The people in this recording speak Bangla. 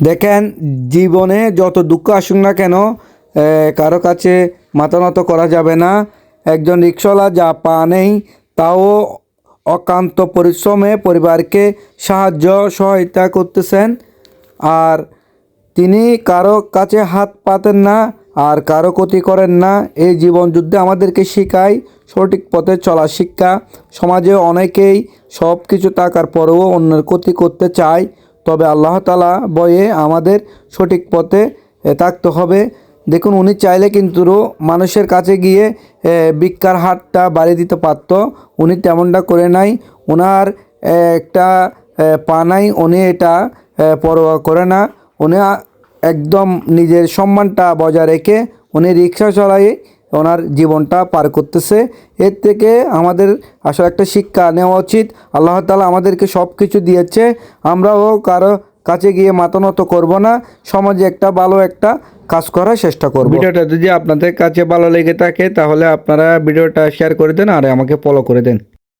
দেখেন, জীবনে যত দুঃখ আসুক না কেন কারো কাছে মাথা নত করা যাবে না। একজন রিকশাওয়ালা যা পা নেই তাও অক্লান্ত পরিশ্রমে পরিবারকে সাহায্য সহায়তা করতেছেন। আর তিনি কারো কাছে হাত পাতেন না আর কারো ক্ষতি করেন না। এই জীবন যুদ্ধে আমাদেরকে শেখায় সঠিক পথে চলার শিক্ষা। সমাজে অনেকেই সব কিছু থাকার পরেও অন্যের ক্ষতি করতে চায়, তবে আল্লাহ তাআলা ভয়ে আমাদের সঠিক পথে থাকতে হবে। দেখুন, উনি চাইলে কিন্তু মানুষের কাছে গিয়ে ভিক্ষার হাতটা বাড়িয়ে দিতে পারত। উনি তেমনটা করে নাই। ওনার একটা পা নাই, উনি এটা পরোয়া করে না। উনি একদম নিজের সম্মানটা বজায় রেখে উনি রিক্সা চালায়ে ওনার জীবনটা পার করতেছে। এর থেকে আমাদের আসলে একটা শিক্ষা নেওয়া উচিত। আল্লাহ তাআলা আমাদেরকে সব কিছু দিয়েছে, আমরাও কারো কাছে গিয়ে মাথা নত করব না। সমাজে একটা ভালো একটা কাজ করার চেষ্টা করব। ভিডিওটা যদি আপনাদের কাছে ভালো লেগে থাকে তাহলে আপনারা ভিডিওটা শেয়ার করে দেন আর আমাকে ফলো করে দেন।